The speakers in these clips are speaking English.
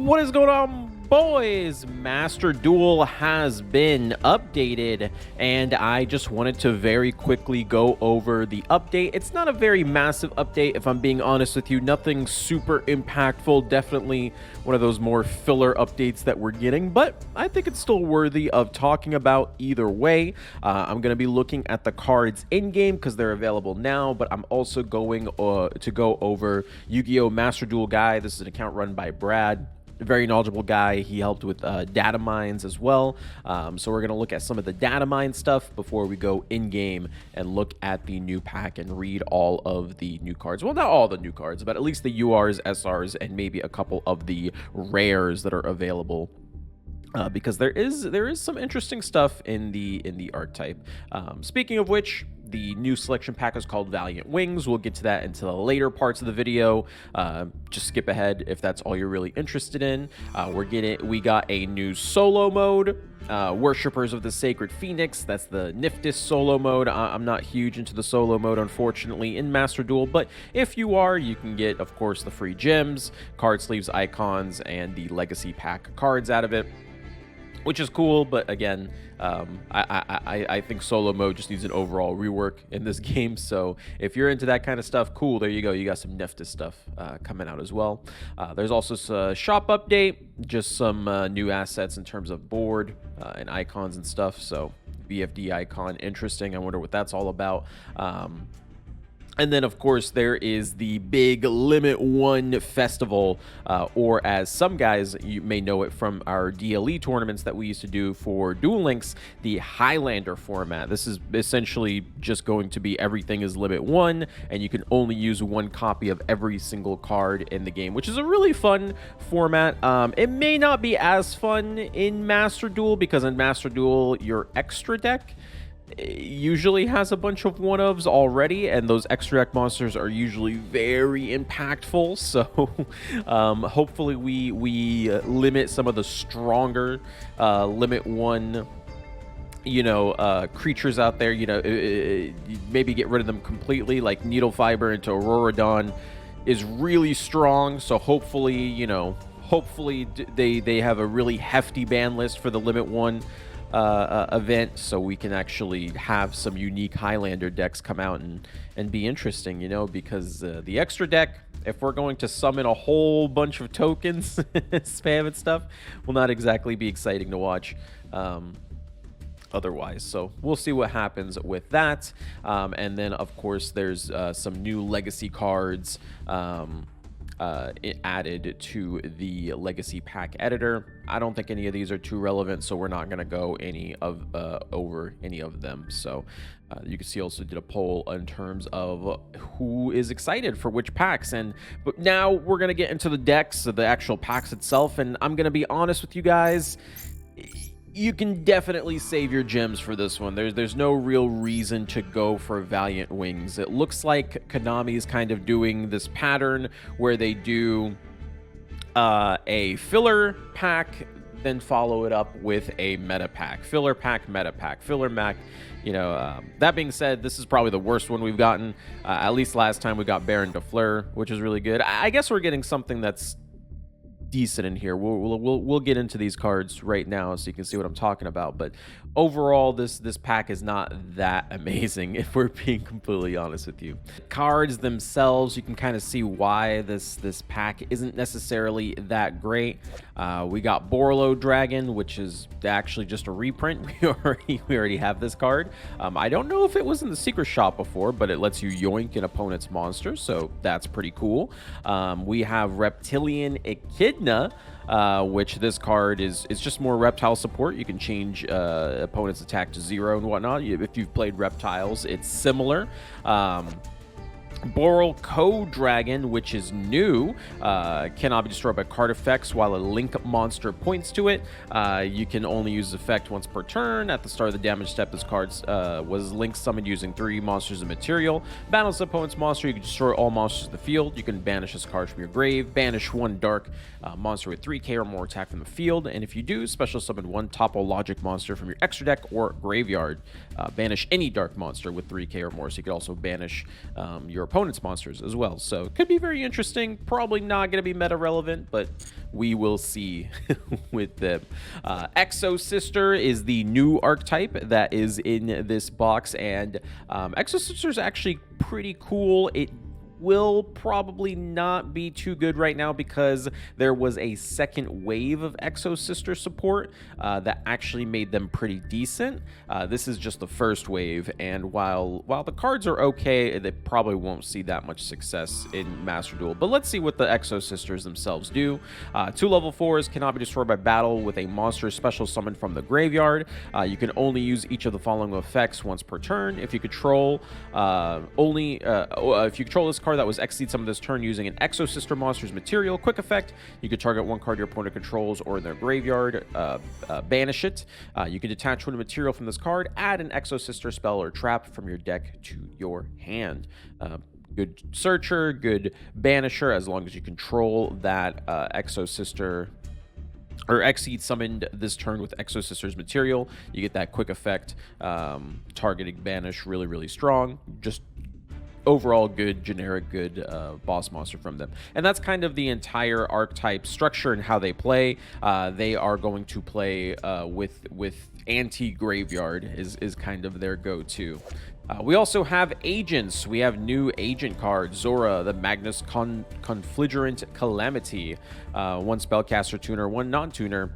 What is going on, boys? Master Duel has been updated, and I just wanted to very quickly go over the update. It's not a very massive update, if I'm being honest with you. Nothing super impactful. Definitely one of those more filler updates that we're getting, but I think it's still worthy of talking about either way. I'm going to be looking at the cards in-game because they're available now, but I'm also going to go over Yu-Gi-Oh! Master Duel Guy. This is an account run by Brad. Very knowledgeable guy. He helped with data mines as well. So we're going to look at some of the data mine stuff before we go in-game and look at the new pack and read all of the new cards. Well, not all the new cards, but at least the URs, SRs, and maybe a couple of the rares that are available. Because there is some interesting stuff in the archetype. Speaking of which, the new selection pack is called Valiant Wings. We'll get to that into the later parts of the video. Just skip ahead if that's all you're really interested in. We got a new solo mode. Worshippers of the Sacred Phoenix. That's the Niftis solo mode. I'm not huge into the solo mode, unfortunately, in Master Duel, but if you are, you can get, of course, the free gems, card sleeves, icons, and the legacy pack cards out of it, which is cool. But again, I think solo mode just needs an overall rework in this game. So if you're into that kind of stuff, cool, there you go. You got some Niftis stuff coming out as well. There's also a shop update, just some new assets in terms of board and icons and stuff. So BFD icon, interesting. I wonder what that's all about. And then, of course, there is the big Limit 1 festival, or as some guys, you may know it from our DLE tournaments that we used to do for Duel Links, the Highlander format. This is essentially just going to be everything is Limit 1, and you can only use one copy of every single card in the game, which is a really fun format. It may not be as fun in Master Duel, because in Master Duel, your extra deck usually has a bunch of one-ofs already, and those extra deck monsters are usually very impactful. So hopefully we limit some of the stronger Limit 1 creatures out there. Maybe get rid of them completely, like Needle Fiber into Aurora Dawn is really strong. So hopefully they have a really hefty ban list for the Limit 1 event, so we can actually have some unique Highlander decks come out and be interesting, because the extra deck, if we're going to summon a whole bunch of tokens, spam and stuff, will not exactly be exciting to watch otherwise. So we'll see what happens with that. And then, of course, there's some new legacy cards added to the legacy pack editor. I don't think any of these are too relevant, so we're not going to go over any of them. So you can see also did a poll in terms of who is excited for which packs. But now we're going to get into the decks of the actual packs itself, and I'm going to be honest with you guys, you can definitely save your gems for this one. There's no real reason to go for Valiant Wings. It looks like Konami's kind of doing this pattern where they do a filler pack, then follow it up with a meta pack. Filler pack, meta pack, filler pack. That being said, this is probably the worst one we've gotten. At least last time we got Baron de Fleur, which is really good. I guess we're getting something that's decent in here. We'll get into these cards right now so you can see what I'm talking about. But overall, this pack is not that amazing, if we're being completely honest with you. Cards themselves, you can kind of see why this pack isn't necessarily that great. We got Borlo Dragon, which is actually just a reprint. We already have this card. I don't know if it was in the secret shop before, but it lets you yoink an opponent's monster, so that's pretty cool. We have Reptilian Echidna, which this card is just more reptile support. You can change opponent's attack to 0 and whatnot. If you've played reptiles, it's similar. Boral Co-Dragon, which is new, cannot be destroyed by card effects while a link monster points to it. You can only use the effect once per turn. At the start of the damage step, this card was link summoned using 3 monsters of material. Battles the opponent's monster, you can destroy all monsters in the field. You can banish this card from your grave. Banish 1 dark monster with 3k or more attack from the field. And if you do, special summon 1 topologic monster from your extra deck or graveyard. Banish any dark monster with 3k or more. So you can also banish your opponent's opponent's monsters as well. So it could be very interesting. Probably not going to be meta relevant, but we will see with them. Exosister is the new archetype that is in this box, and Exosister is actually pretty cool. It will probably not be too good right now because there was a second wave of Exosister support that actually made them pretty decent. This is just the first wave, and while the cards are okay, they probably won't see that much success in Master Duel. But let's see what the Exosisters themselves do. 2 level 4s cannot be destroyed by battle with a monster special summoned from the graveyard. You can only use each of the following effects once per turn. If you control if you control this card that was exceed some of this turn using an Exosister monster's material, quick effect, you can target one card your opponent controls or in their graveyard, banish it. You can detach one material from this card, add an Exosister spell or trap from your deck to your hand. Good searcher, good banisher, as long as you control that Exosister or Exceed summoned this turn with Exosister's material. You get that quick effect, targeting banish, really, really strong. Just overall good, generic good boss monster from them. And that's kind of the entire archetype structure and how they play. They are going to play with anti-graveyard is kind of their go-to. We also have agents. We have new agent cards. Zora, the Magnus Confligerant Calamity. 1 spellcaster tuner, 1 non-tuner.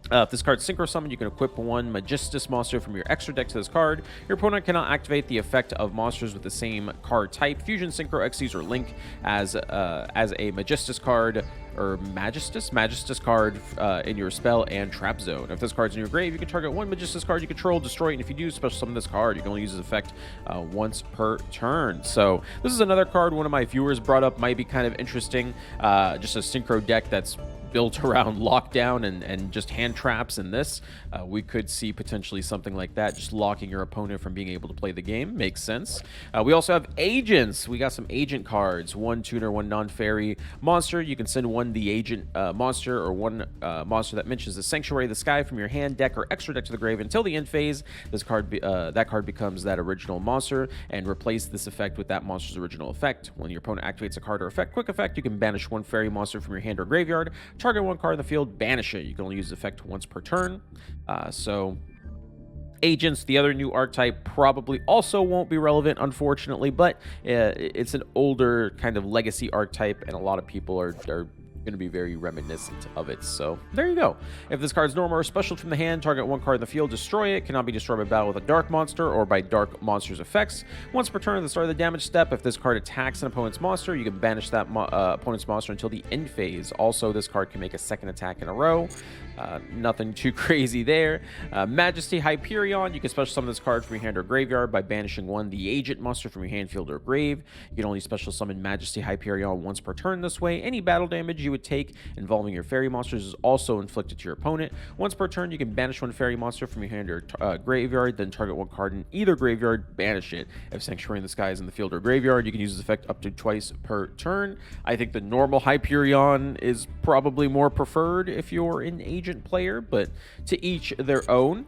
If this card's synchro summoned, you can equip 1 Magistus monster from your extra deck to this card. Your opponent cannot activate the effect of monsters with the same card type, Fusion, Synchro, Xyz, or Link as a Magistus card or Magistus card in your spell and trap zone. If this card's in your grave, you can target 1 Magistus card you control, destroy it, and if you do special summon this card, you can only use this effect once per turn. So this is another card one of my viewers brought up, might be kind of interesting. Just a synchro deck that's built around lockdown and just hand traps. In this we could see potentially something like that, just locking your opponent from being able to play the game. Makes sense. We also have agents. We got some agent cards. 1 tuner, 1 non-fairy monster. You can send 1 the agent monster or 1 monster that mentions the Sanctuary of the Sky from your hand, deck, or extra deck to the grave until the end phase. This card that card becomes that original monster, and replace this effect with that monster's original effect. When your opponent activates a card or effect, quick effect, you can banish 1 fairy monster from your hand or graveyard, target 1 card in the field, banish it. You can only use the effect once per turn. So agents, the other new archetype, probably also won't be relevant, unfortunately, but it's an older kind of legacy archetype, and a lot of people are going to be very reminiscent of it. So there you go. If this card's normal or special from the hand, target 1 card in the field, destroy it. Cannot be destroyed by battle with a dark monster or by dark monster's effects. Once per turn at the start of the damage step, if this card attacks an opponent's monster, you can banish that opponent's monster until the end phase. Also, this card can make a second attack in a row. Nothing too crazy there. Majesty Hyperion, you can special summon this card from your hand or graveyard by banishing 1 the agent monster from your hand, field, or grave. You can only special summon Majesty Hyperion once per turn this way. Any battle damage you would take involving your fairy monsters is also inflicted to your opponent. Once per turn, you can banish 1 fairy monster from your hand or graveyard, then target 1 card in either graveyard, banish it. If Sanctuary in the Sky is in the field or graveyard, you can use this effect up to twice per turn. I think the normal Hyperion is probably more preferred if you're an agent player, but to each their own.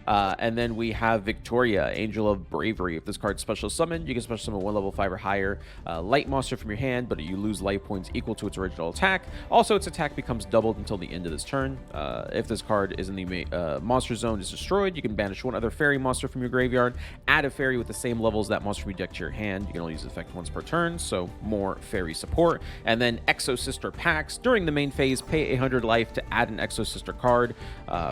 And then we have Victoria, Angel of Bravery. If this card's special summoned, you can special summon 1 level 5 or higher light monster from your hand, but you lose life points equal to its original attack. Also, its attack becomes doubled until the end of this turn. If this card is in the monster zone is destroyed, you can banish 1 other fairy monster from your graveyard, add a fairy with the same level as that monster from your deck to your hand. You can only use the effect once per turn, so more fairy support. And then Exosister packs. During the main phase, pay 100 life to add an Exosister card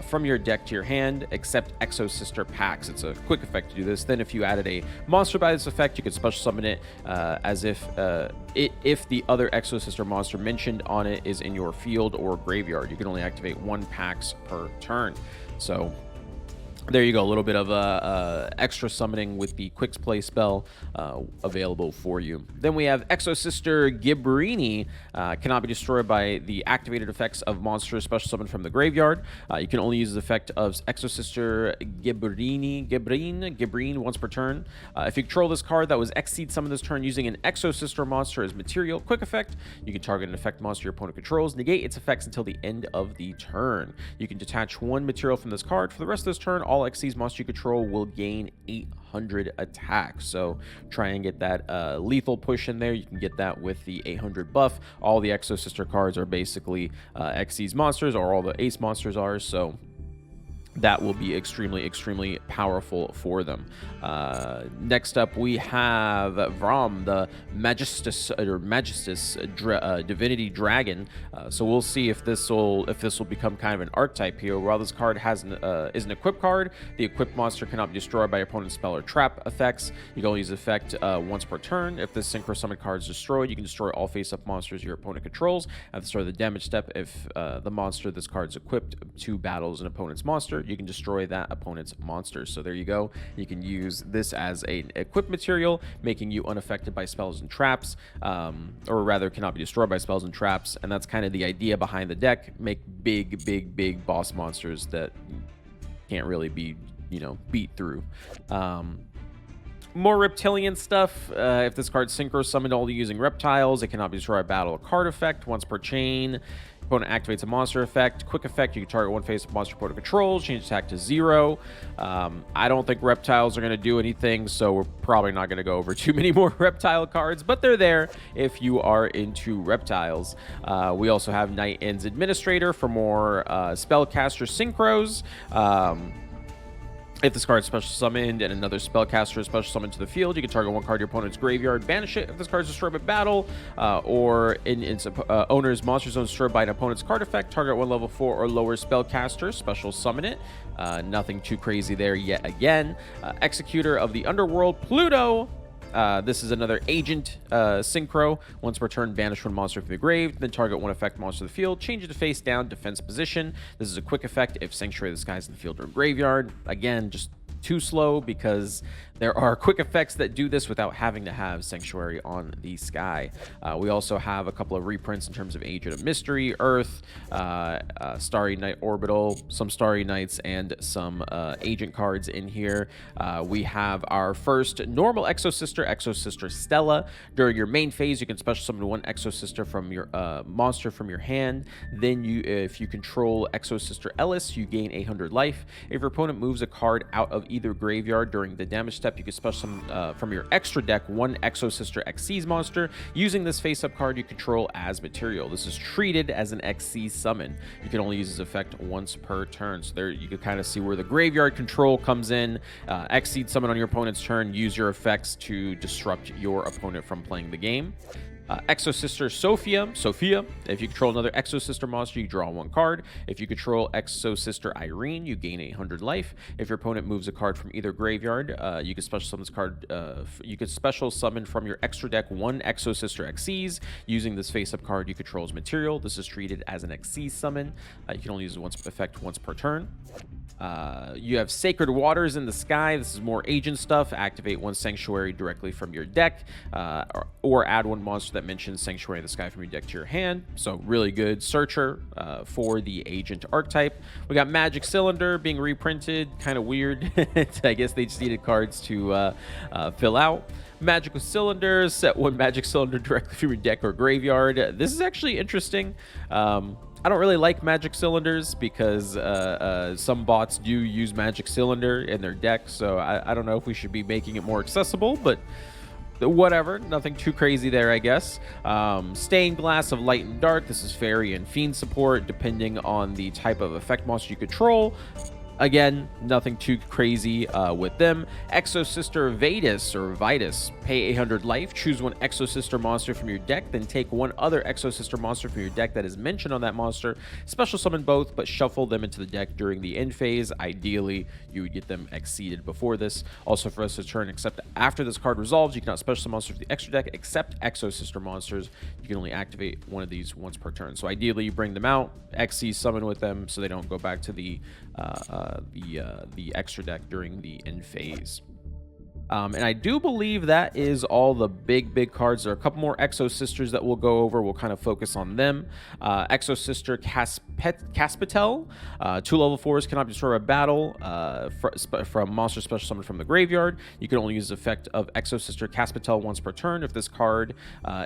from your deck to your hand, except Exosister packs. It's a quick effect to do this. Then if you added a monster by this effect, you could special summon it as if the other Exosister monster mentioned on it is in your field or graveyard. You can only activate 1 packs per turn. So there you go, a little bit of extra summoning with the quick play spell available for you. Then we have Exosister Gibrini. Cannot be destroyed by the activated effects of monsters special summoned from the graveyard. You can only use the effect of Exosister Gibrine once per turn. If you control this card that was Exceed summoned this turn using an Exosister monster as material, quick effect, you can target an effect monster your opponent controls, negate its effects until the end of the turn. You can detach 1 material from this card. For the rest of this turn, all Xyz monster you control will gain 800 attack. So try and get that lethal push in there. You can get that with the 800 buff. All the Exosister cards are basically Xyz monsters, or all the Ace monsters are, so that will be extremely powerful for them. Next up, we have Vrom, the Magistus Divinity Dragon. So we'll see if this will become kind of an archetype here. While this card is an equipped card, the equipped monster cannot be destroyed by your opponent's spell or trap effects. You can only use the effect once per turn. If this synchro summon card is destroyed, you can destroy all face-up monsters your opponent controls. At the start of the damage step, if the monster this card is equipped to battles an opponent's monster, you can destroy that opponent's monster. So there you go. You can use this as an equipped material, making you unaffected by spells and traps, or rather cannot be destroyed by spells and traps. And that's kind of the idea behind the deck. Make big boss monsters that can't really be, beat through. More reptilian stuff. If this card synchro summoned only using reptiles, it cannot be destroyed by battle or card effect once per chain. Opponent activates a monster effect. Quick effect, you can target one face of monster opponent controls, change attack to 0. I don't think reptiles are going to do anything, so we're probably not going to go over too many more reptile cards, but they're there if you are into reptiles. We also have Night End's Administrator for more spellcaster synchros. If this card is special summoned and another spellcaster is special summoned to the field, you can target one card your opponent's graveyard, banish it. If this card is destroyed by battle, or in its owner's monster zone destroyed by an opponent's card effect, target one level 4 or lower spellcaster, special summon it. Nothing too crazy there yet again. Executor of the Underworld, Pluto. This is another agent synchro. Once per turn, banish one monster from the grave, then target one effect monster to the field, change it to face down, defense position. This is a quick effect if Sanctuary of the Skies in the field or graveyard. Again, just too slow because there are quick effects that do this without having to have Sanctuary on the sky. We also have a couple of reprints in terms of Agent of Mystery, Earth, Starry Night Orbital, some Starry Nights, and some agent cards in here. We have our first normal Exosister, Exosister Stella. During your main phase, you can special summon one Exosister from your monster from your hand. Then if you control Exosister Ellis, you gain 800 life. If your opponent moves a card out of either graveyard during the damage step, you can special summon from your extra deck one Exosister Xyz monster using this face-up card you control as material. This is treated as an Xyz summon. You can only use this effect once per turn. So there you can kind of see where the graveyard control comes in. Xyz summon on your opponent's turn. Use your effects to disrupt your opponent from playing the game. Exosister Sophia. If you control another Exosister monster, you draw one card. If you control Exosister Irene, you gain 800 life. If your opponent moves a card from either graveyard, you can special summon this card. You can special summon from your extra deck one Exosister Xyz using this face-up card you control as material. This is treated as an Xyz summon. You can only use one effect once per turn. You have Sacred Waters in the Sky. This is more agent stuff. Activate one Sanctuary directly from your deck, or add one monster that mentions Sanctuary in the Sky from your deck to your hand. So really good searcher for the agent archetype. We got Magic Cylinder being reprinted. Kind of weird. I guess they just needed cards to fill out. Magical Cylinders. Set one Magic Cylinder directly from your deck or graveyard. This is actually interesting. I don't really like Magic Cylinders because some bots do use Magic Cylinder in their deck, so I don't know if we should be making it more accessible, but whatever. Nothing too crazy there, I guess. Stained Glass of Light and Dark. This is Fairy and Fiend support, depending on the type of effect monster you control. Again, nothing too crazy with them. Exosister Vitus. Pay 800 life. Choose one Exosister monster from your deck. Then take one other Exosister monster from your deck that is mentioned on that monster. Special summon both, but shuffle them into the deck during the end phase. Ideally, you would get them exceeded before this. Also, for us to turn, except after this card resolves, you cannot special summon monsters from the extra deck except Exosister monsters. You can only activate one of these once per turn. So ideally, you bring them out, Xyz summon with them so they don't go back to the extra deck during the end phase. And I do believe that is all the big cards. There are a couple more Exosisters that we'll go over. We'll kind of focus on them. Exosister Caspitel. 2 level 4s cannot be destroyed by battle from monster special summon from the graveyard. You can only use the effect of Exosister Caspitel once per turn. If this card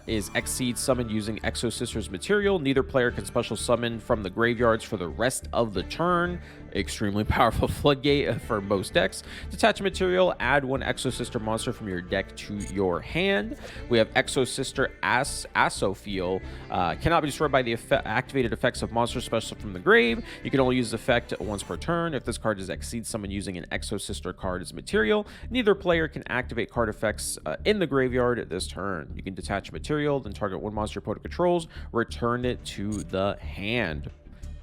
is Xyz summoned using Exosister's material, neither player can special summon from the graveyards for the rest of the turn. extremely powerful floodgate for most decks. Detach material, add one Exosister monster from your deck to your hand. We have Exosister Asofiel. Cannot be destroyed by the activated effects of monsters special from the grave. You can only use the effect once per turn. If this card is exceed summon using an Exosister card as material, neither player can activate card effects in the graveyard this turn. You can detach material, then target one monster your opponent controls, return it to the hand.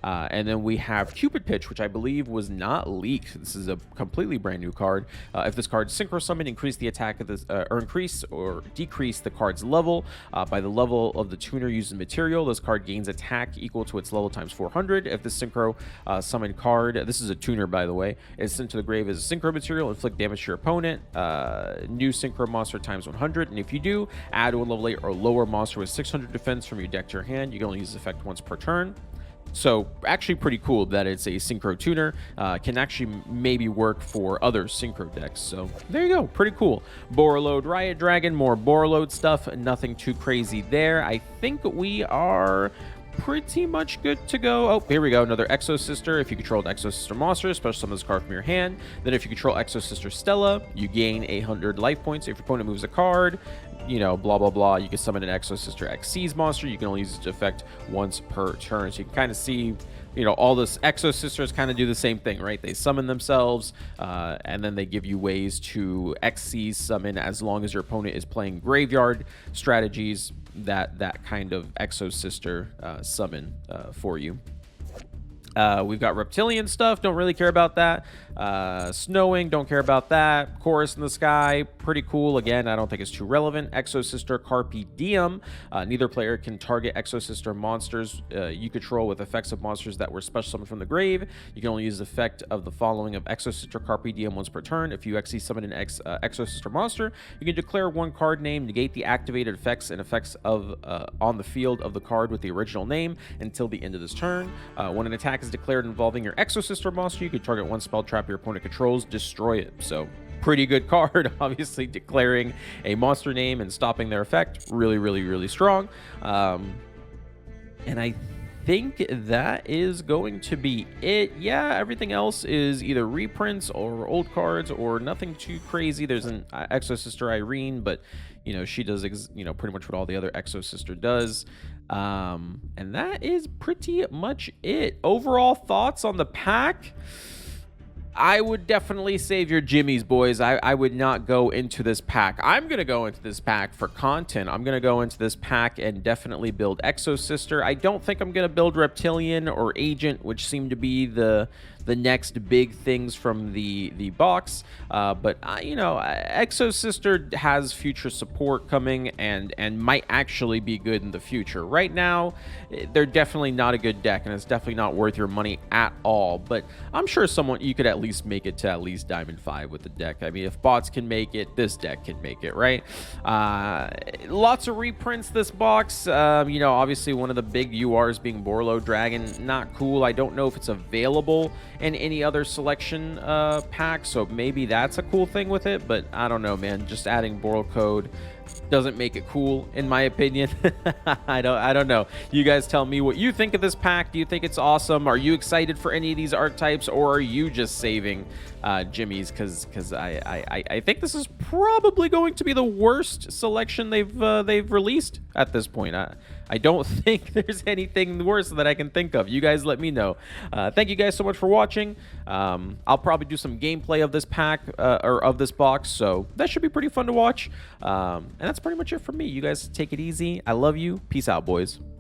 And then we have Cupid Pitch, which I believe was not leaked. This is a completely brand new card. If this card synchro summon, increase the attack of this, or increase or decrease the card's level by the level of the tuner using material. This card gains attack equal to its level times 400. If this synchro summon card, this is a tuner by the way, is sent to the grave as a synchro material, inflict damage to your opponent. New synchro monster times 100. And if you do, add one level 8 or lower monster with 600 defense from your deck to your hand. You can only use this effect once per turn. So actually pretty cool that it's a synchro tuner. Can actually maybe work for other synchro decks. So there you go, pretty cool. Borreload Riot Dragon, more Borreload stuff, nothing too crazy there. I think we are pretty much good to go. Oh, here we go, another Exosister. If you control an Exosister monster, special summon this card from your hand. Then if you control Exosister Stella, you gain 100 life points. If your opponent moves a card, you know, blah blah blah, you can summon an Exosister Xyz monster. You can only use its effect once per turn. So you can kind of see, you know, all this Exosisters kind of do the same thing, right? They summon themselves, and then they give you ways to Xyz summon as long as your opponent is playing graveyard strategies. That kind of Exosister summon for you. We've got reptilian stuff, don't really care about that. Snowing, don't care about that. Chorus in the Sky, pretty cool. Again, I don't think it's too relevant. Exosister Carpe Diem. Neither player can target Exosister monsters you control with effects of monsters that were special summoned from the grave. You can only use the effect of the following of Exosister Carpe Diem once per turn. If you Xyz summon an Exosister monster, you can declare one card name, negate the activated effects and effects of on the field of the card with the original name until the end of this turn. When an attack is declared involving your Exosister monster, you can target one spell trap your opponent controls, destroy it. So pretty good card. Obviously declaring a monster name and stopping their effect, really strong. And I think that is going to be it. Yeah, everything else is either reprints or old cards or nothing too crazy. There's an Exosister Irene, but you know, she does pretty much what all the other Exosister does. And that is pretty much it. Overall thoughts on the pack? I would definitely save your jimmies, boys. I would not go into this pack. I'm going to go into this pack for content. I'm going to go into this pack and definitely build Exosister. I don't think I'm going to build Reptilian or Agent, which seem to be the next big things from the box. But you know, Exosister has future support coming and might actually be good in the future. Right now, they're definitely not a good deck, and it's definitely not worth your money at all. But I'm sure you could at least make it to at least Diamond 5 with the deck. I mean, if bots can make it, this deck can make it, right? Lots of reprints this box. You know, obviously one of the big URs being Borreload Dragon. Not cool. I don't know if it's available in any other selection pack, so maybe that's a cool thing with it, but I don't know, man. Just adding Borreload code doesn't make it cool, in my opinion. I don't know. You guys tell me what you think of this pack. Do you think it's awesome? Are you excited for any of these archetypes, or are you just saving jimmies? Because I think this is probably going to be the worst selection they've released at this point. I don't think there's anything worse that I can think of. You guys let me know. Thank you guys so much for watching. I'll probably do some gameplay of this pack or of this box, so that should be pretty fun to watch. And that's pretty much it for me. You guys take it easy. I love you. Peace out, boys.